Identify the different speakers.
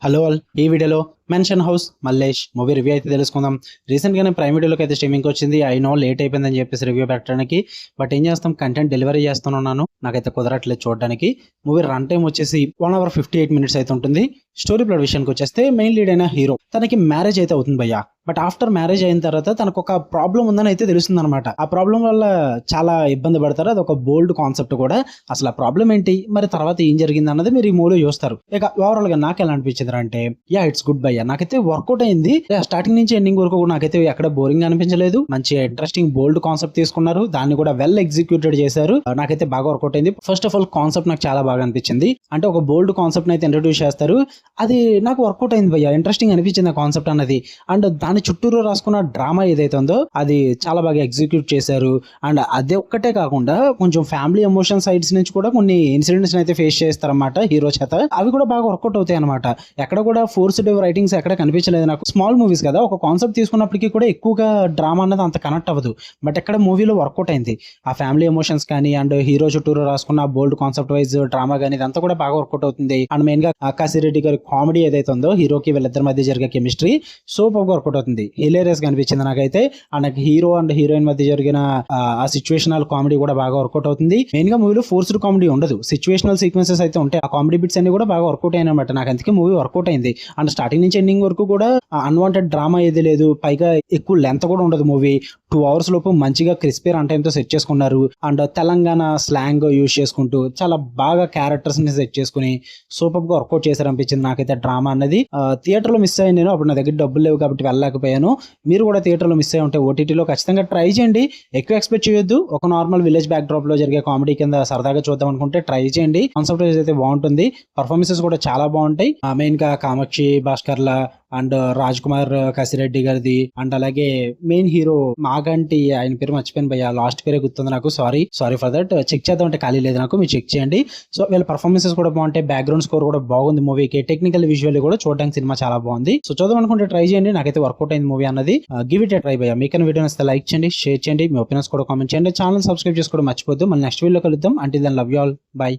Speaker 1: Hello all, ఈ వీడియోలో mansion house Mallesh movie review అయితే తెలుసుకుందాం. రీసెంట్గానే ప్రైమ్ వీడియోలోకి అయితే స్ట్రీమింగ్కి వచ్చింది. ఐ నో లేట్ అయిపోయిందని చెప్పేసి రివ్యూ పెట్టడానికి, బట్ ఏం చేస్తాం, కంటెంట్ డెలివరీ చేస్తున్నాను, నాకైతే కుదరట్లేదు చూడడానికి. మూవీ రన్ టైం వచ్చేసి 1 hour 58 minutes అయితే ఉంటుంది. స్టోరీ ప్లాట్ విషయానికి వచ్చేస్తే మెయిన్ లీడ్ అయిన హీరో తనకి మ్యారేజ్ అయితే అవుతుంది భయ్యా. బట్ ఆఫ్టర్ మ్యారేజ్ అయిన తర్వాత తనకు ఒక ప్రాబ్లం ఉందని అయితే తెలుస్తుంది అనమాట. ఆ ప్రాబ్లం వల్ల చాలా ఇబ్బంది పడతారు. అది ఒక బోల్డ్ కాన్సెప్ట్ కూడా. అసలు ఆ ప్రాబ్లం ఏంటి, మరి తర్వాత ఏం జరిగింది అన్నది మీరు ఈ మూవీలో చూస్తారు. ఇక ఓవరాల్ గా నాకు ఎలా అనిపించింది అంటే, యా ఇట్స్ గుడ్ భయ్యా. నాకైతే వర్కౌట్ అయింది. స్టార్టింగ్ నుంచి ఎండింగ్ వరకు నాకైతే ఎక్కడ బోరింగ్ అనిపించలేదు. మంచి ఇంట్రెస్టింగ్ బోల్డ్ కాన్సెప్ట్ తీసుకున్నారు, దాన్ని కూడా వెల్ ఎగ్జిక్యూటెడ్ చేశారు. నాకైతే బాగా వర్కౌట్ అయింది. ఫస్ట్ ఆఫ్ ఆల్ కాన్సెప్ట్ నాకు చాలా బాగా అనిపించింది. అంటే ఒక బోల్డ్ కాన్సెప్ట్ అయితే ఇంట్రడ్యూస్ చేస్తారు, అది నాకు వర్కౌట్ అయింది భయ్యా. ఇంట్రెస్టింగ్ అనిపించింది ఆ కాన్సెప్ట్ అన్నది. అండ్ దాని చుట్టూరు రాసుకున్న డ్రామా ఏదైతే ఉందో అది చాలా బాగా ఎగ్జిక్యూట్ చేశారు. అండ్ అదే ఒక్కటే కాకుండా కొంచెం ఫ్యామిలీ ఎమోషన్ సైడ్స్ నుంచి కూడా కొన్ని ఇన్సిడెంట్స్ అయితే ఫేస్ చేస్తారన్నమాట హీరో చేత. అవి కూడా బాగా వర్కౌట్ అవుతాయి అనమాట. ఎక్కడ కూడా ఫోర్స్డ్ రైటింగ్స్ ఎక్కడ కనిపించలేదు నాకు. స్మాల్ మూవీస్ కదా, ఒక కాన్సెప్ట్ తీసుకున్నప్పటికీ కూడా ఎక్కువగా డ్రామా అన్నది అంత కనెక్ట్ అవ్వదు. బట్ ఎక్కడ మూవీలో వర్కౌట్ అయింది. ఆ ఫ్యామిలీ ఎమోషన్స్ కానీ అండ్ హీరో చుట్టూరు రాసుకున్న బోల్డ్ కాన్సెప్ట్ వైజ్ డ్రామా కానీ ఇదంతా కూడా బాగా వర్కౌట్ అవుతుంది. అండ్ మెయిన్ గా ఆకాశిరెడ్డి గారి కామెడీ ఏదైతే ఉందో, హీరోకి వీళ్ళిద్దరి మధ్య జరిగే కెమిస్ట్రీ సూపర్ గా వర్కౌట్ అవుతుంది. హిలేరియస్ అనిపించింది నాకైతే. అండ్ హీరో అండ్ హీరోయిన్ మధ్య జరిగిన ఆ సిచ్యువేషనల్ కామెడీ కూడా బాగా వర్కౌట్ అవుతుంది. మెయిన్ గా మూవీలో ఫోర్స్డ్ కామెడీ ఉండదు, సిచ్యువేషనల్ సీక్వెన్సెస్ అయితే ఉంటాయి. ఆ కామెడీ బిట్స్ అన్ని కూడా బాగా వర్కౌట్ అయిన అనమాట. నాకు అందుకే మూవీ వర్కౌట్ అయింది. అండ్ స్టార్టింగ్ నుంచి ఎండింగ్ వరకు కూడా అన్వాంటెడ్ డ్రామా ఏది లేదు. పైగా ఎక్కువ లెంత్ కూడా ఉండదు మూవీ. 2 hours లోపు మంచిగా క్రిస్పీ రన్ టైమ్ తో సెట్ చేసుకున్నారు. అండ్ తెలంగాణ స్లాంగ్ యూజ్ చేసుకుంటూ చాలా బాగా క్యారెక్టర్స్ ని సెట్ చేసుకుని సూపర్ గా వర్కౌట్ చేశారు అనిపించింది నాకైతే డ్రామా అన్నది. థియేటర్ లో మిస్ అయ్యాను నేను, అప్పుడు నా దగ్గర డబ్బులు లేవు కాబట్టి వెళ్ళలేకపోయాను. మీరు కూడా థియేటర్ లో మిస్ అయ్యి ఉంటే ఓటీటీలో ఖచ్చితంగా ట్రై చేయండి. ఎక్కువ ఎక్స్పెక్ట్ చేయొద్దు. ఒక నార్మల్ విలేజ్ బ్యాక్ డ్రాప్ లో జరిగే కామెడీ కింద సరదాగా చూద్దాం అనుకుంటే ట్రై చేయండి. కాన్సెప్ట్ అయితే బాగుంటుంది. పర్ఫార్మెన్సెస్ కూడా చాలా బాగుంటాయి. మెయిన్ గా కామాక్షి భాస్కర్ల అండ్ రాజ్ కుమార్ కసిరెడ్డి గారిది అండ్ అలాగే మెయిన్ హీరో మాగంటి, ఆయన పేరు మర్చిపోయాను భయ్యా, లాస్ట్ పేరే గుర్తుంది నాకు. Sorry for that. చెక్ చేద్దాం అంటే ఖాళీ లేదు నాకు, మీరు చెక్ చేయండి. సో వీళ్ళ పర్ఫార్మెన్సెస్ కూడా బాగుంటాయి. బ్యాక్గ్రౌండ్ స్కోర్ కూడా బాగుంది మూవీకి. టెక్నికల్ విజువల్ కూడా చూడడానికి సినిమా చాలా బాగుంది. సో చూద్దాం అనుకుంటే ట్రై చేయండి. నాకైతే వర్కౌట్ అయింది మూవీ అన్నది. గివ్ ఇట్ ఏ ట్రై భయ్యా. మీకైనా వీడియో నచ్చితే లైక్ చేయండి, షేర్ చేయండి, మీ ఒపీనియన్స్ కూడా కామెంట్ చేయండి. ఛానల్ సబ్స్క్రైబ్ చేసుకోవడం మర్చిపోద్దు. మళ్ళీ నెక్స్ట్ వీడియోలో కలుద్దాం. Until then love you all, by.